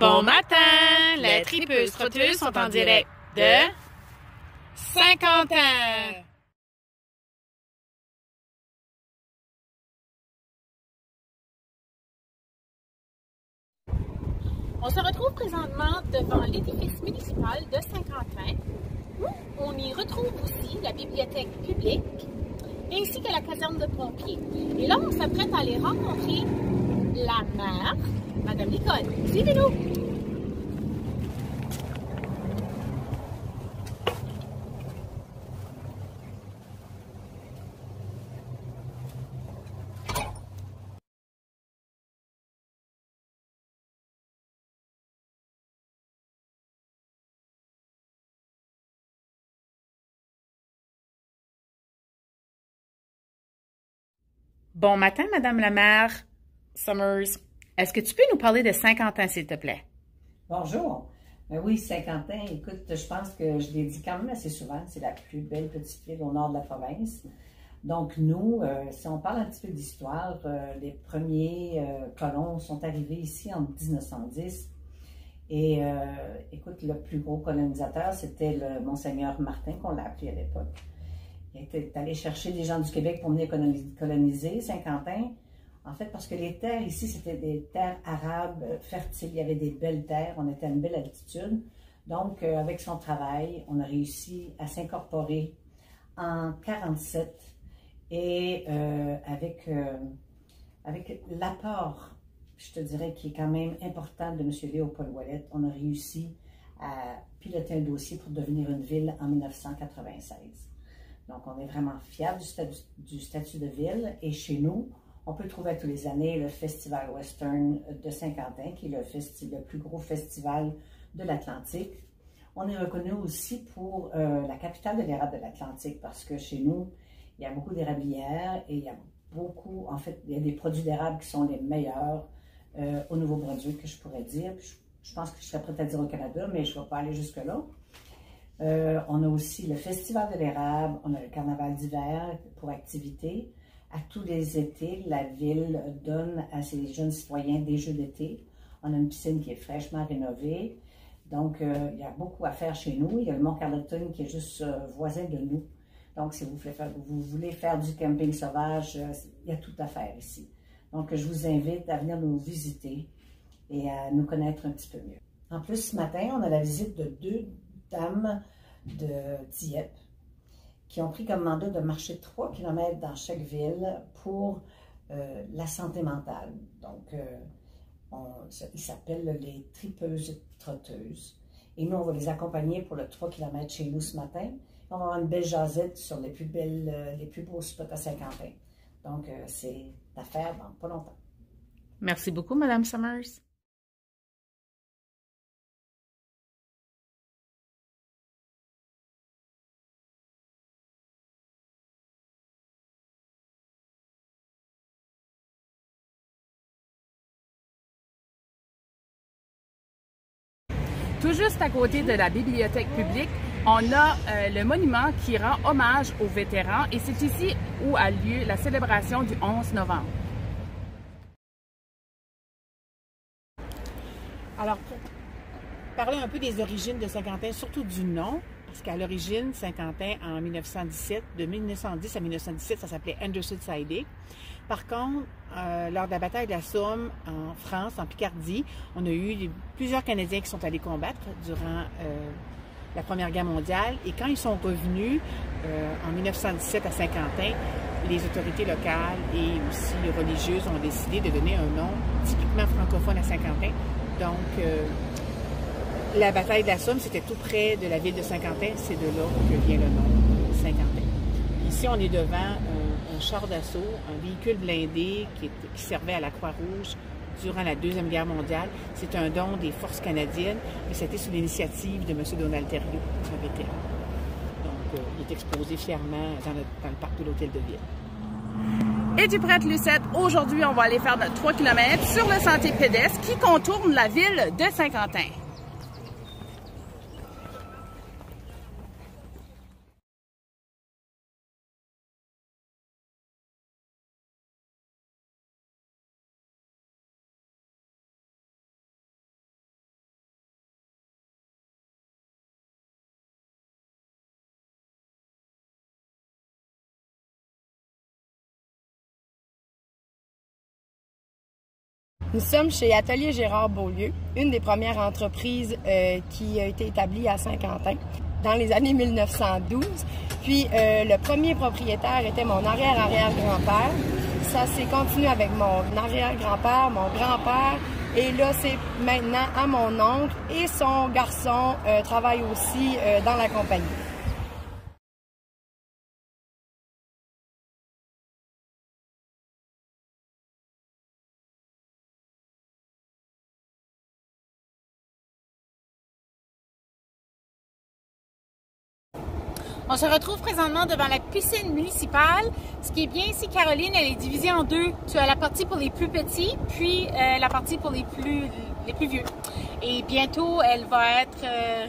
Bon matin! Les tripeuses trotteuses sont en direct de Saint-Quentin! On se retrouve présentement devant l'édifice municipal de Saint-Quentin, où on y retrouve aussi la bibliothèque publique, ainsi que la caserne de pompiers. Et là, on s'apprête à aller rencontrer la maire, Madame Nicole. Suivez-nous! Bon matin, Madame la maire Summers. Est-ce que tu peux nous parler de Saint-Quentin, s'il te plaît? Bonjour. Oui, Saint-Quentin, écoute, je pense que je l'ai dit quand même assez souvent, c'est la plus belle petite ville au nord de la province. Donc nous, si on parle un petit peu d'histoire, les premiers colons sont arrivés ici en 1910. Et écoute, le plus gros colonisateur, c'était le Monseigneur Martin, qu'on l'a appelé à l'époque. Il était allé chercher des gens du Québec pour venir coloniser Saint-Quentin. En fait, parce que les terres ici, c'était des terres arabes fertiles. Il y avait des belles terres, on était à une belle altitude. Donc, avec son travail, on a réussi à s'incorporer en 1947. Et avec l'apport, je te dirais, qui est quand même important de M. Léopold Ouellette, on a réussi à piloter un dossier pour devenir une ville en 1996. Donc, on est vraiment fiers du statut de ville. Et chez nous, on peut trouver tous les années le Festival Western de Saint-Quentin, qui est le plus gros festival de l'Atlantique. On est reconnu aussi pour la capitale de l'érable de l'Atlantique, parce que chez nous, il y a beaucoup d'érablières et il y a beaucoup, en fait, il y a des produits d'érable qui sont les meilleurs au Nouveau-Brunswick, que je pourrais dire. Je pense que je serais prête à dire au Canada, mais je ne vais pas aller jusque-là. On a aussi le Festival de l'érable, on a le carnaval d'hiver pour activités. À tous les étés, la ville donne à ses jeunes citoyens des jeux d'été. On a une piscine qui est fraîchement rénovée. Donc, il y a beaucoup à faire chez nous. Il y a le Mont-Carleton qui est juste voisin de nous. Donc, si vous voulez faire du camping sauvage, il y a tout à faire ici. Donc, je vous invite à venir nous visiter et à nous connaître un petit peu mieux. En plus, ce matin, on a la visite de deux dames de Dieppe qui ont pris comme mandat de marcher 3 km dans chaque ville pour la santé mentale. Donc, ils s'appellent les tripeuses trotteuses. Et nous, on va les accompagner pour le 3 km chez nous ce matin. On va avoir une belle jasette sur les plus beaux spots à Saint-Quentin. Donc, c'est à faire dans pas longtemps. Merci beaucoup, Madame Summers. Tout juste à côté de la bibliothèque publique, on a le monument qui rend hommage aux vétérans et c'est ici où a lieu la célébration du 11 novembre. Alors, pour parler un peu des origines de Saint-Quentin, surtout du nom, parce qu'à l'origine, Saint-Quentin, en 1917, de 1910 à 1917, ça s'appelait Anderson-Side. Par contre, lors de la bataille de la Somme en France, en Picardie, on a eu plusieurs Canadiens qui sont allés combattre durant la Première Guerre mondiale. Et quand ils sont revenus en 1917 à Saint-Quentin, les autorités locales et aussi les religieuses ont décidé de donner un nom typiquement francophone à Saint-Quentin. Donc, la bataille de la Somme, c'était tout près de la ville de Saint-Quentin. C'est de là que vient le nom Saint-Quentin. Ici, on est devant un char d'assaut, un véhicule blindé qui servait à la Croix-Rouge durant la Deuxième Guerre mondiale. C'est un don des forces canadiennes, mais c'était sous l'initiative de M. Donald Thériault, un vétéran. Donc, il est exposé fièrement dans le parc de l'Hôtel de Ville. Es-tu prête, Lucette? Aujourd'hui, on va aller faire notre 3 km sur le sentier pédestre qui contourne la ville de Saint-Quentin. Nous sommes chez Atelier Gérard Beaulieu, une des premières entreprises qui a été établie à Saint-Quentin dans les années 1912. Puis le premier propriétaire était mon arrière-arrière-grand-père. Ça s'est continué avec mon arrière-grand-père, mon grand-père. Et là, c'est maintenant à mon oncle et son garçon travaille aussi dans la compagnie. On se retrouve présentement devant la piscine municipale. Ce qui est bien ici, Caroline, elle est divisée en deux. Tu as la partie pour les plus petits, puis la partie pour les plus vieux. Et bientôt, elle va être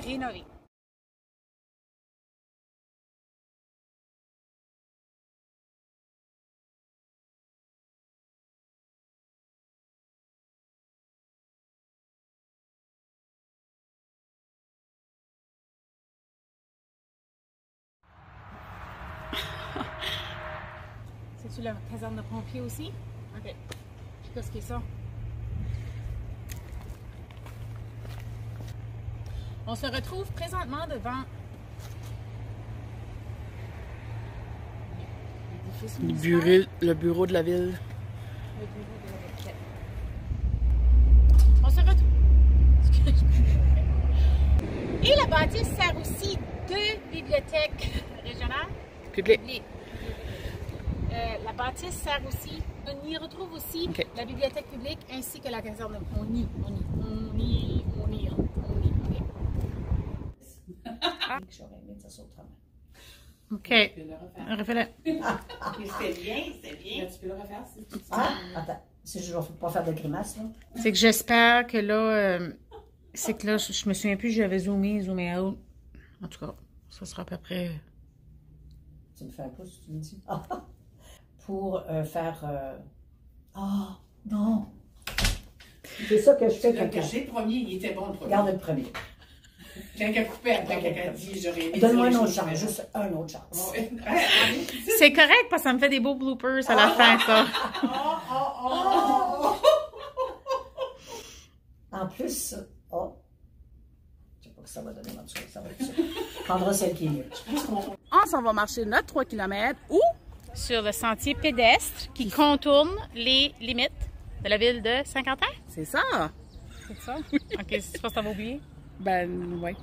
rénovée. C'est-tu la caserne de pompiers aussi? Ok. Qu'est-ce que c'est ça? On se retrouve présentement devant le bureau de la ville. Le bureau de la ville. On se retrouve. Et la bâtisse sert aussi de bibliothèque régionale. Public. La bâtisse sert aussi, on y retrouve aussi la bibliothèque publique ainsi que la caserne. On y. J'aurais aimé ça autrement. OK. Refais-le. C'était bien. Tu peux le refaire si tu attends. Si je ne vais pas faire de grimace, là. C'est que j'espère que là, c'est que là, je me souviens plus, j'avais zoomé out. En tout cas, ça sera à peu près. Tu me fais un pouce, tu me dis. Pour faire. Ah, non! C'est ça que je fais quand caché le premier, il était bon le premier. Garde le premier. Quand elle coupait après, quand elle dit j'aurais aimé. Donne-moi une autre chance, juste un autre chance. C'est correct parce que ça me fait des beaux bloopers à la fin, ça. En plus, je sais pas que ça va donner, en tout cas, ça va être ça. Prendra celle qui est mieux. On va marcher notre 3 km ou sur le sentier pédestre qui contourne les limites de la ville de Saint-Quentin. C'est ça. C'est ça? OK, c'est pas ça va oublier? Ben, ouais.